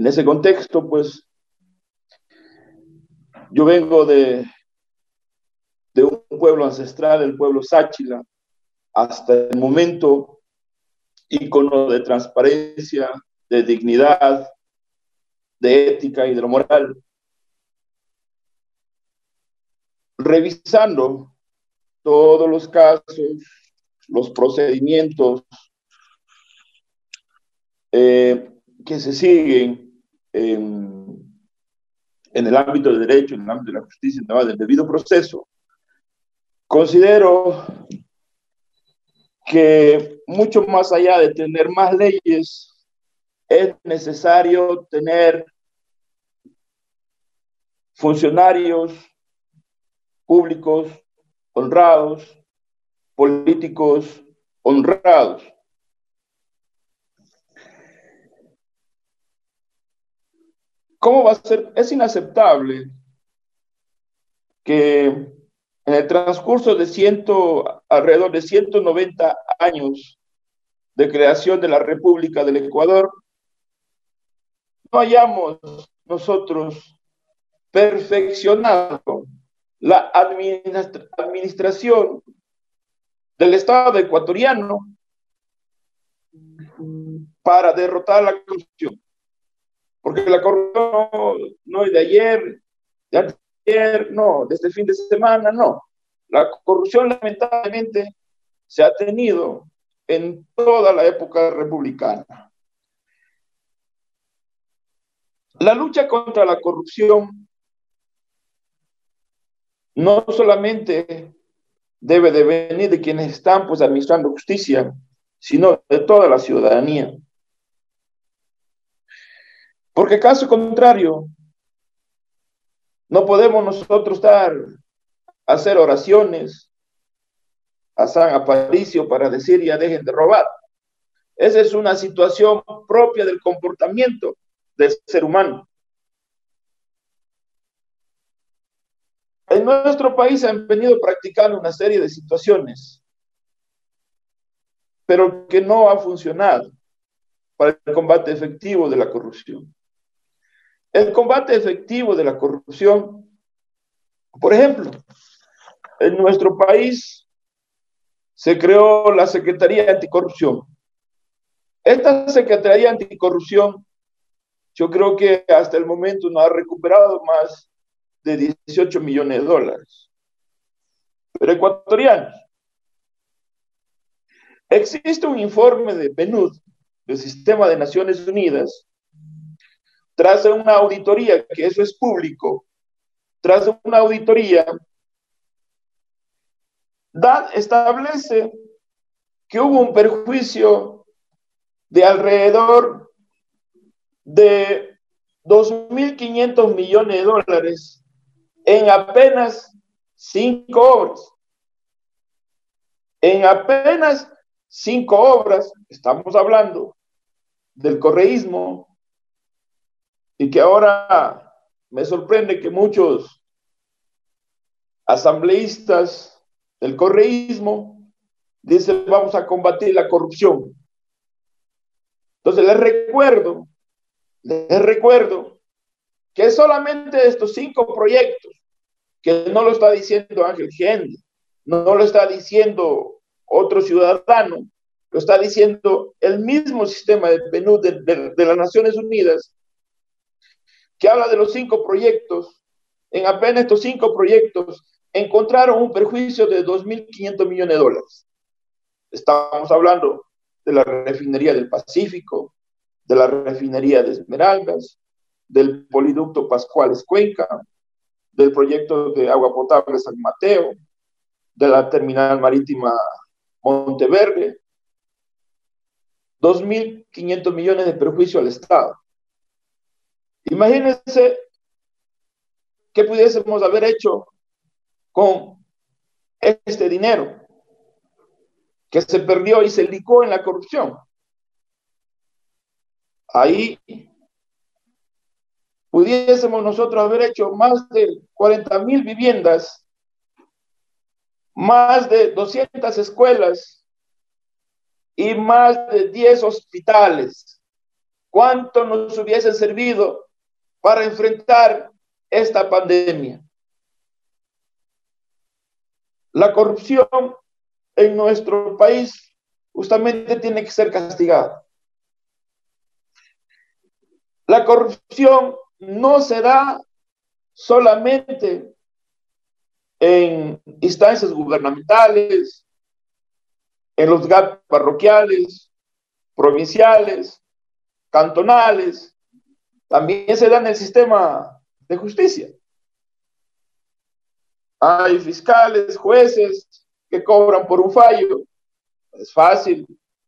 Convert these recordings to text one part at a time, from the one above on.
En ese contexto, pues, yo vengo de un pueblo ancestral, el pueblo Sáchila, hasta el momento ícono de transparencia, de dignidad, de ética y de lo moral. Revisando todos los casos, los procedimientos que se siguen en el ámbito del derecho, en el ámbito de la justicia, del debido proceso, considero que mucho más allá de tener más leyes, es necesario tener funcionarios públicos honrados, políticos honrados. ¿Cómo va a ser? Es inaceptable que en el transcurso de alrededor de 190 años de creación de la República del Ecuador, no hayamos nosotros perfeccionado la administración del Estado ecuatoriano para derrotar la corrupción. Porque la corrupción no es de ayer, de ayer, no, desde el fin de semana, no. La corrupción lamentablemente se ha tenido en toda la época republicana. La lucha contra la corrupción no solamente debe de venir de quienes están pues administrando justicia, sino de toda la ciudadanía. Porque caso contrario, no podemos nosotros hacer oraciones a San Aparicio para decir ya dejen de robar. Esa es una situación propia del comportamiento del ser humano. En nuestro país han venido practicando una serie de situaciones, pero que no ha funcionado para el combate efectivo de la corrupción. El combate efectivo de la corrupción, por ejemplo, en nuestro país se creó la Secretaría Anticorrupción. Esta Secretaría Anticorrupción, yo creo que hasta el momento no ha recuperado más de 18 millones de dólares. Pero ecuatorianos. Existe un informe de PNUD, del Sistema de Naciones Unidas, tras una auditoría, que eso es público, tras una auditoría, establece que hubo un perjuicio de alrededor de 2.500 millones de dólares en apenas 5 obras. En apenas 5 obras, estamos hablando del correísmo, y que ahora me sorprende que muchos asambleístas del correísmo dicen vamos a combatir la corrupción. Entonces les recuerdo que solamente estos 5 proyectos, que no lo está diciendo Ángel Gende, no lo está diciendo otro ciudadano, lo está diciendo el mismo sistema de PNUD de las Naciones Unidas, que habla de los 5 proyectos. En apenas estos 5 proyectos encontraron un perjuicio de 2.500 millones de dólares. Estamos hablando de la refinería del Pacífico, de la refinería de Esmeraldas, del poliducto Pascuales Cuenca, del proyecto de agua potable San Mateo, de la terminal marítima Monteverde. 2.500 millones de perjuicio al Estado. Imagínense qué pudiésemos haber hecho con este dinero que se perdió y se licó en la corrupción. Ahí pudiésemos nosotros haber hecho más de 40,000 viviendas, más de 200 escuelas y más de 10 hospitales. ¿cuánto nos hubiese servido para enfrentar esta pandemia? La corrupción en nuestro país justamente tiene que ser castigada. La corrupción no se da solamente en instancias gubernamentales, en los GAT parroquiales, provinciales, cantonales, también se da en el sistema de justicia. Hay fiscales, jueces que cobran por un fallo. Es fácil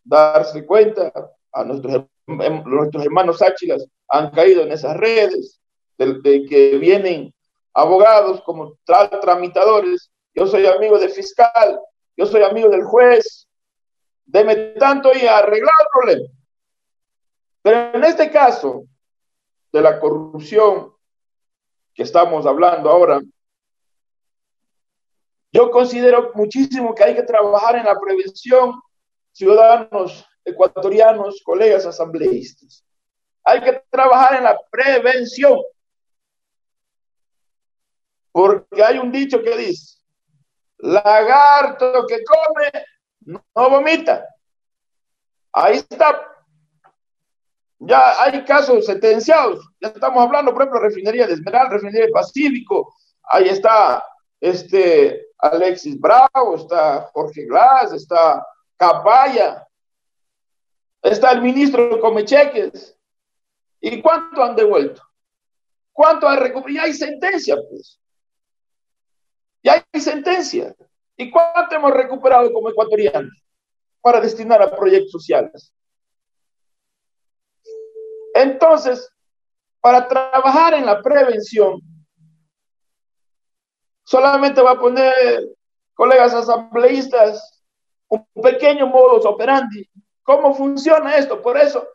darse cuenta. A nuestros hermanos áchilas han caído en esas redes de que vienen abogados como tramitadores. Yo soy amigo del fiscal, yo soy amigo del juez, deme tanto y arreglar el problema. Pero en este caso de la corrupción que estamos hablando ahora, yo considero muchísimo que hay que trabajar en la prevención, ciudadanos ecuatorianos, colegas asambleístas. Hay que trabajar en la prevención, porque hay un dicho que dice, lagarto que come no vomita. Ahí está. Ya hay casos sentenciados. Ya estamos hablando, por ejemplo, refinería de Esmeralda, refinería de Pacífico. Ahí está Alexis Bravo, está Jorge Glass, está Capaya, está el ministro Comecheques. ¿Y cuánto han devuelto? ¿Cuánto han recuperado? Ya hay sentencia, pues. Ya hay sentencia. ¿Y cuánto hemos recuperado como ecuatorianos para destinar a proyectos sociales? Entonces, para trabajar en la prevención, solamente va a poner, colegas asambleístas, un pequeño modus operandi. ¿Cómo funciona esto? Por eso,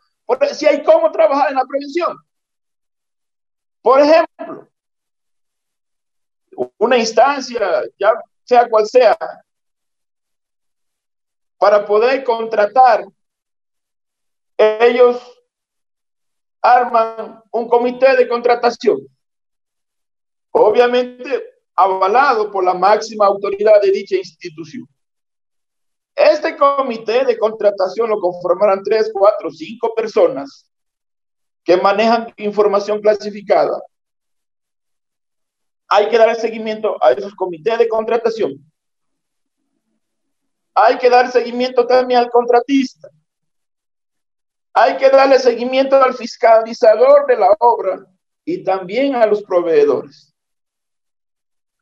si hay cómo trabajar en la prevención. Por ejemplo, una instancia, ya sea cual sea, para poder contratar, ellos arman un comité de contratación, obviamente avalado por la máxima autoridad de dicha institución. Este comité de contratación lo conformarán 3, 4, 5 personas que manejan información clasificada. Hay que dar seguimiento a esos comités de contratación. Hay que dar seguimiento también al contratista. Hay que darle seguimiento al fiscalizador de la obra y también a los proveedores.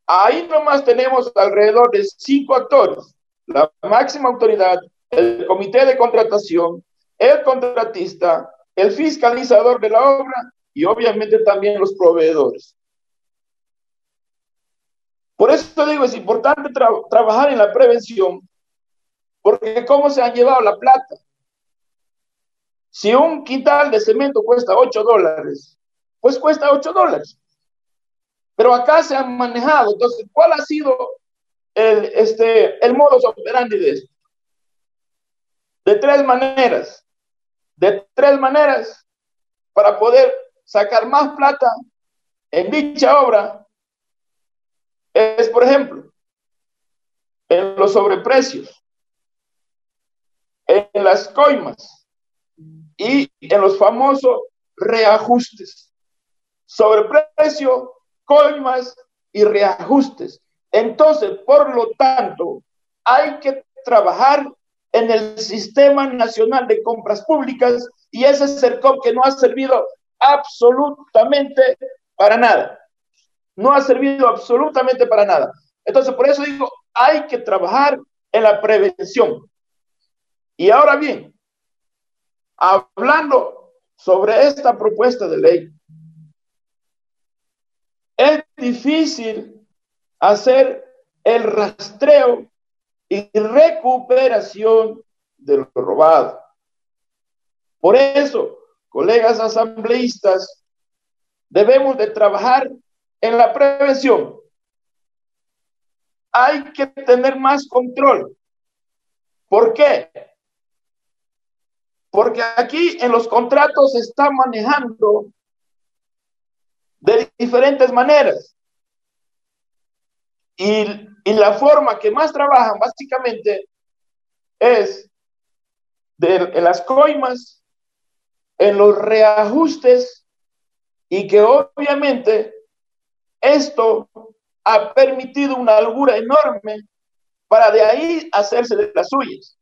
Ahí nomás tenemos alrededor de 5 actores. La máxima autoridad, el comité de contratación, el contratista, el fiscalizador de la obra y obviamente también los proveedores. Por eso digo, es importante trabajar en la prevención, porque ¿cómo se han llevado la plata? Si un quintal de cemento cuesta $8, pues cuesta $8. Pero acá se han manejado. Entonces, ¿cuál ha sido el modus operandi de esto? De tres maneras. De tres maneras para poder sacar más plata en dicha obra es, por ejemplo, en los sobreprecios, en las coimas y en los famosos reajustes. Sobreprecio, coimas y reajustes. Entonces, por lo tanto, hay que trabajar en el Sistema Nacional de Compras Públicas y ese CERCOP que no ha servido absolutamente para nada. No ha servido absolutamente para nada. Entonces, por eso digo, hay que trabajar en la prevención. Y ahora bien, hablando sobre esta propuesta de ley, es difícil hacer el rastreo y recuperación de lo robado. Por eso, colegas asambleístas, debemos de trabajar en la prevención. Hay que tener más control. ¿Por qué? Porque aquí en los contratos se está manejando de diferentes maneras. Y la forma que más trabajan básicamente es en las coimas, en los reajustes, y que obviamente esto ha permitido una holgura enorme para de ahí hacerse de las suyas.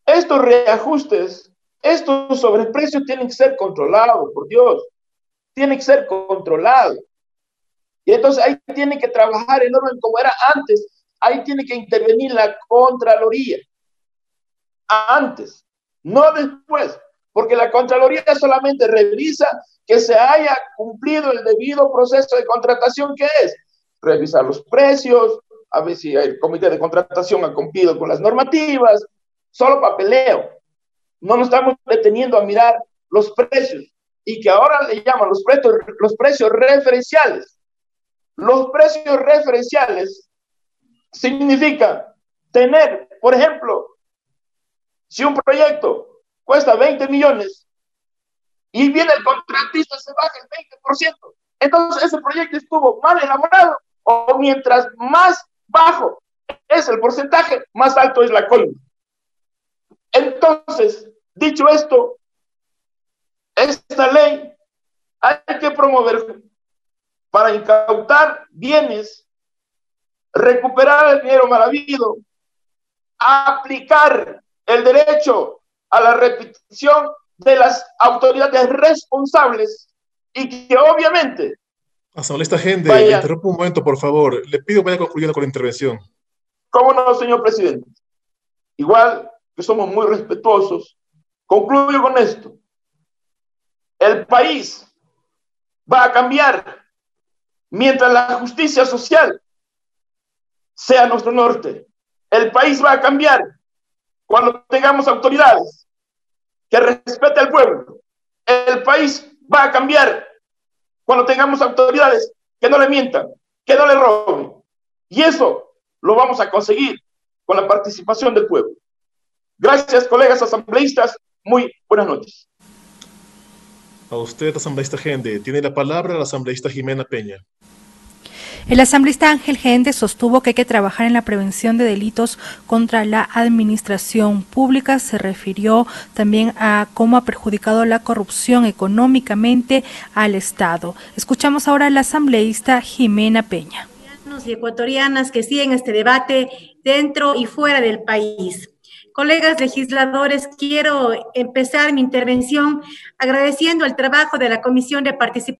Estos reajustes, estos sobreprecios tienen que ser controlados, por Dios, tienen que ser controlados. Y entonces ahí tiene que trabajar el orden como era antes, ahí tiene que intervenir la Contraloría, antes, no después, porque la Contraloría solamente revisa que se haya cumplido el debido proceso de contratación, que es revisar los precios, a ver si el comité de contratación ha cumplido con las normativas, solo papeleo. No nos estamos deteniendo a mirar los precios, y que ahora le llaman los precios referenciales. Los precios referenciales significa tener, por ejemplo, si un proyecto cuesta 20 millones y viene el contratista, se baja el 20%, entonces ese proyecto estuvo mal elaborado, o mientras más bajo es el porcentaje, más alto es la coima. Entonces, dicho esto, esta ley hay que promover para incautar bienes, recuperar el dinero mal habido, aplicar el derecho a la repetición de las autoridades responsables, y que obviamente... Asambleísta Gende, le interrumpo un momento, por favor. Le pido que vaya concluyendo con la intervención. ¿Cómo no, señor presidente? Igual que somos muy respetuosos, concluyo con esto. El país va a cambiar mientras la justicia social sea nuestro norte. El país va a cambiar cuando tengamos autoridades que respeten al pueblo. El país va a cambiar cuando tengamos autoridades que no le mientan, que no le roben. Y eso lo vamos a conseguir con la participación del pueblo. Gracias, colegas asambleístas. Muy buenas noches. A usted, asambleísta Gende. Tiene la palabra la asambleísta Jimena Peña. El asambleísta Ángel Gende sostuvo que hay que trabajar en la prevención de delitos contra la administración pública. Se refirió también a cómo ha perjudicado la corrupción económicamente al Estado. Escuchamos ahora a la asambleísta Jimena Peña. Y ecuatorianas que siguen este debate dentro y fuera del país. Colegas legisladores, quiero empezar mi intervención agradeciendo el trabajo de la Comisión de Participación